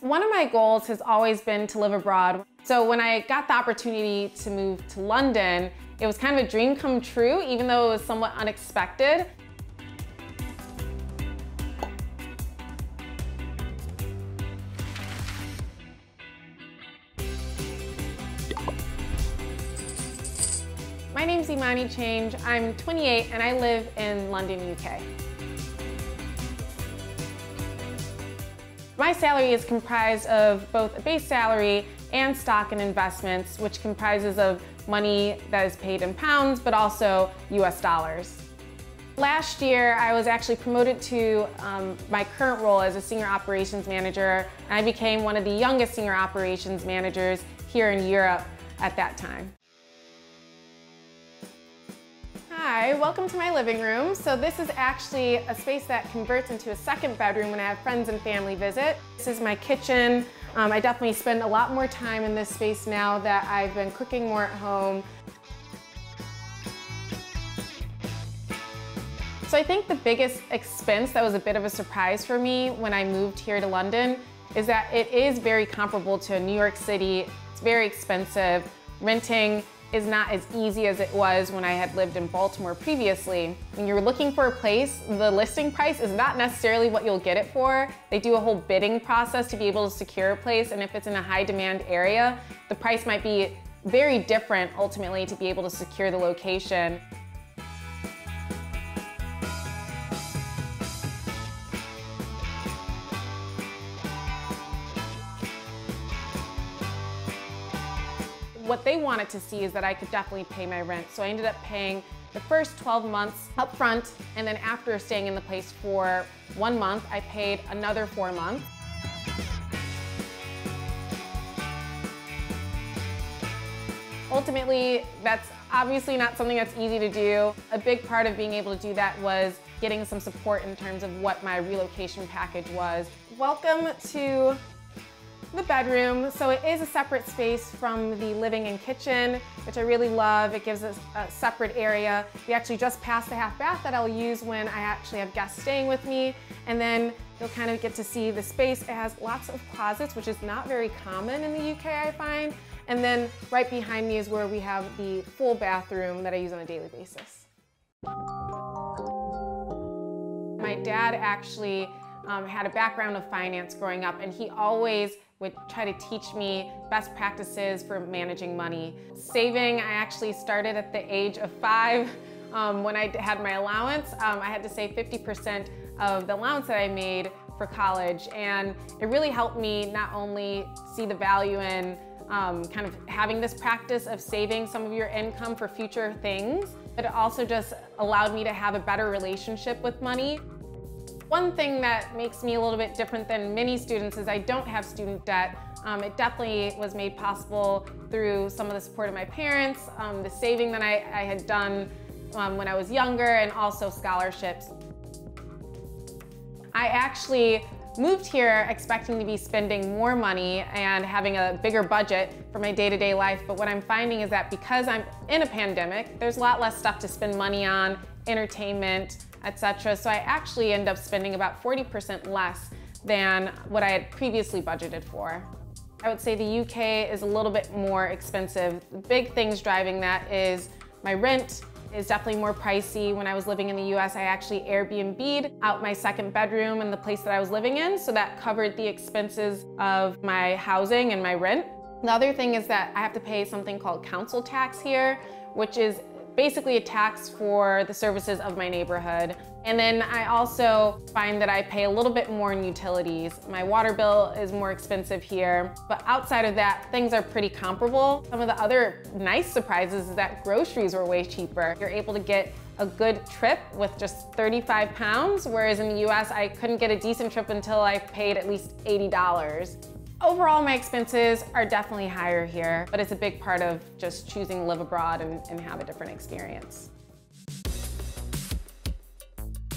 One of my goals has always been to live abroad. So when I got the opportunity to move to London, it was kind of a dream come true, even though it was somewhat unexpected. My name's Imani Change. I'm 28 and I live in London, UK. My salary is comprised of both a base salary and stock and investments, which comprises of money that is paid in pounds, but also US dollars. Last year, I was actually promoted to my current role as a senior operations manager, and I became one of the youngest senior operations managers here in Europe at that time. Hi, welcome to my living room. So this is actually a space that converts into a second bedroom when I have friends and family visit. This is my kitchen. I definitely spend a lot more time in this space now that I've been cooking more at home. So I think the biggest expense that was a bit of a surprise for me when I moved here to London is that it is very comparable to New York City. It's very expensive. Renting is not as easy as it was when I had lived in Baltimore previously. When you're looking for a place, the listing price is not necessarily what you'll get it for. They do a whole bidding process to be able to secure a place, and if it's in a high demand area, the price might be very different ultimately to be able to secure the location. What they wanted to see is that I could definitely pay my rent. So I ended up paying the first 12 months up front, and then after staying in the place for 1 month, I paid another 4 months. Ultimately, that's obviously not something that's easy to do. A big part of being able to do that was getting some support in terms of what my relocation package was. Welcome to the bedroom. So it is a separate space from the living and kitchen, which I really love. It gives us a separate area. We actually just passed the half bath that I'll use when I actually have guests staying with me. And then you'll kind of get to see the space. It has lots of closets, which is not very common in the UK, I find. And then right behind me is where we have the full bathroom that I use on a daily basis. My dad actually had a background of finance growing up, and he always would try to teach me best practices for managing money. Saving, I actually started at the age of 5 when I had my allowance. I had to save 50% of the allowance that I made for college, and it really helped me not only see the value in kind of having this practice of saving some of your income for future things, but it also just allowed me to have a better relationship with money. One thing that makes me a little bit different than many students is I don't have student debt. It definitely was made possible through some of the support of my parents, the saving that I had done when I was younger, and also scholarships. I actually moved here expecting to be spending more money and having a bigger budget for my day-to-day life, but what I'm finding is that because I'm in a pandemic, there's a lot less stuff to spend money on, entertainment, etc. So I actually end up spending about 40% less than what I had previously budgeted for. I would say the UK is a little bit more expensive. The big things driving that is my rent is definitely more pricey. When I was living in the US, I actually Airbnb'd out my second bedroom in the place that I was living in, so that covered the expenses of my housing and my rent. The other thing is that I have to pay something called council tax here, which is basically a tax for the services of my neighborhood. And then I also find that I pay a little bit more in utilities. My water bill is more expensive here, but outside of that, things are pretty comparable. Some of the other nice surprises is that groceries were way cheaper. You're able to get a good trip with just 35 pounds, whereas in the US, I couldn't get a decent trip until I paid at least $80. Overall, my expenses are definitely higher here, but it's a big part of just choosing to live abroad and have a different experience.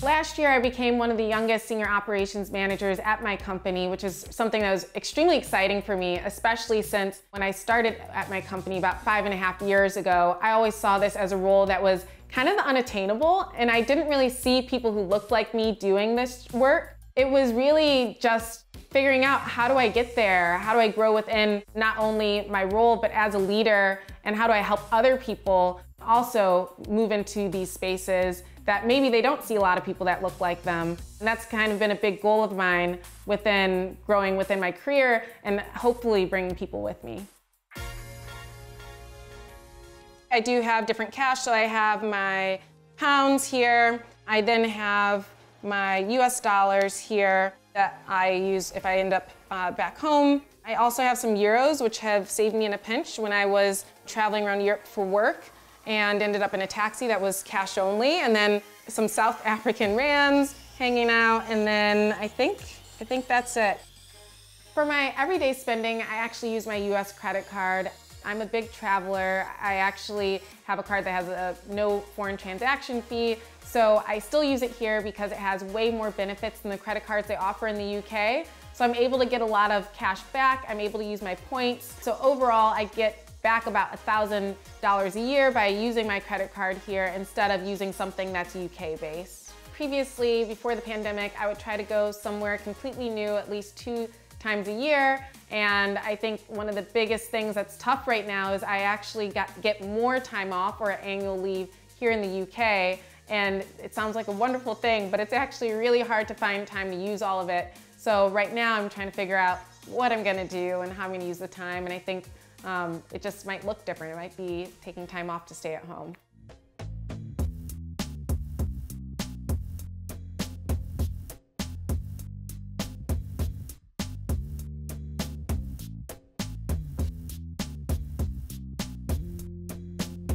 Last year, I became one of the youngest senior operations managers at my company, which is something that was extremely exciting for me, especially since when I started at my company about 5.5 years ago, I always saw this as a role that was kind of unattainable, and I didn't really see people who looked like me doing this work. It was really just figuring out, how do I get there? How do I grow within not only my role, but as a leader? And how do I help other people also move into these spaces that maybe they don't see a lot of people that look like them? And that's kind of been a big goal of mine within growing within my career and hopefully bringing people with me. I do have different cash, so I have my pounds here. I then have my US dollars here that I use if I end up back home. I also have some euros, which have saved me in a pinch when I was traveling around Europe for work and ended up in a taxi that was cash only, and then some South African rands hanging out, and then I think that's it. For my everyday spending, I actually use my US credit card. I'm a big traveler. I actually have a card that has a no foreign transaction fee, so I still use it here because it has way more benefits than the credit cards they offer in the UK. So I'm able to get a lot of cash back. I'm able to use my points. So overall, I get back about $1,000 a year by using my credit card here instead of using something that's UK based. Previously, before the pandemic, I would try to go somewhere completely new at least 2 times a year. And I think one of the biggest things that's tough right now is I actually get more time off or annual leave here in the UK. And it sounds like a wonderful thing, but it's actually really hard to find time to use all of it. So right now I'm trying to figure out what I'm gonna do and how I'm gonna use the time. And I think it just might look different. It might be taking time off to stay at home.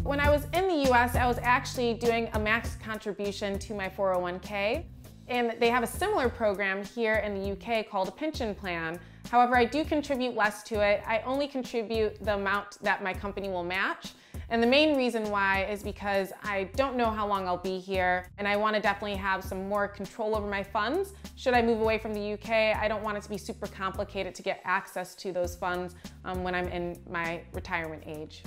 When I was in the US, I was actually doing a max contribution to my 401k. And they have a similar program here in the UK called a pension plan. However, I do contribute less to it. I only contribute the amount that my company will match. And the main reason why is because I don't know how long I'll be here, and I want to definitely have some more control over my funds. Should I move away from the UK, I don't want it to be super complicated to get access to those funds when I'm in my retirement age.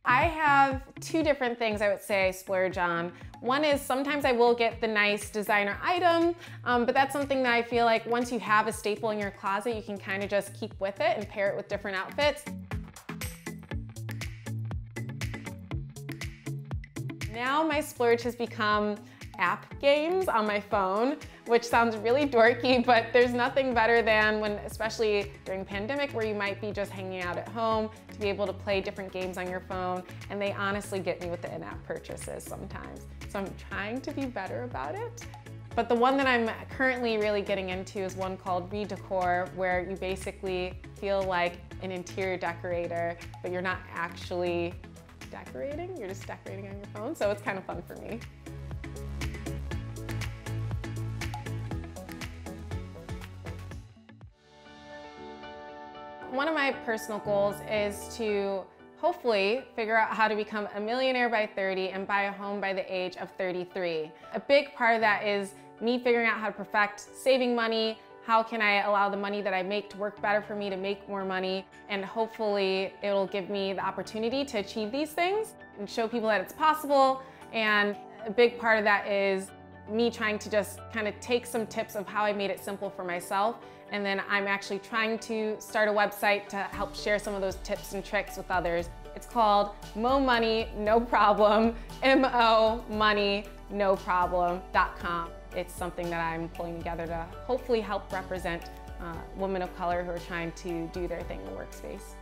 I have 2 different things I would say I splurge on. One is sometimes I will get the nice designer item, but that's something that I feel like once you have a staple in your closet, you can kind of just keep with it and pair it with different outfits. Now my splurge has become app games on my phone, which sounds really dorky, but there's nothing better than when, especially during the pandemic, where you might be just hanging out at home, to be able to play different games on your phone, and they honestly get me with the in-app purchases sometimes. So I'm trying to be better about it. But the one that I'm currently really getting into is one called Redecor, where you basically feel like an interior decorator, but you're not actually decorating, you're just decorating on your phone, so it's kind of fun for me. One of my personal goals is to hopefully figure out how to become a millionaire by 30 and buy a home by the age of 33. A big part of that is me figuring out how to perfect saving money. How can I allow the money that I make to work better for me to make more money? And hopefully it'll give me the opportunity to achieve these things and show people that it's possible. And a big part of that is me trying to just kind of take some tips of how I made it simple for myself. And then I'm actually trying to start a website to help share some of those tips and tricks with others. It's called Mo Money No Problem, MoMoneyNoProblem.com. It's something that I'm pulling together to hopefully help represent women of color who are trying to do their thing in the workspace.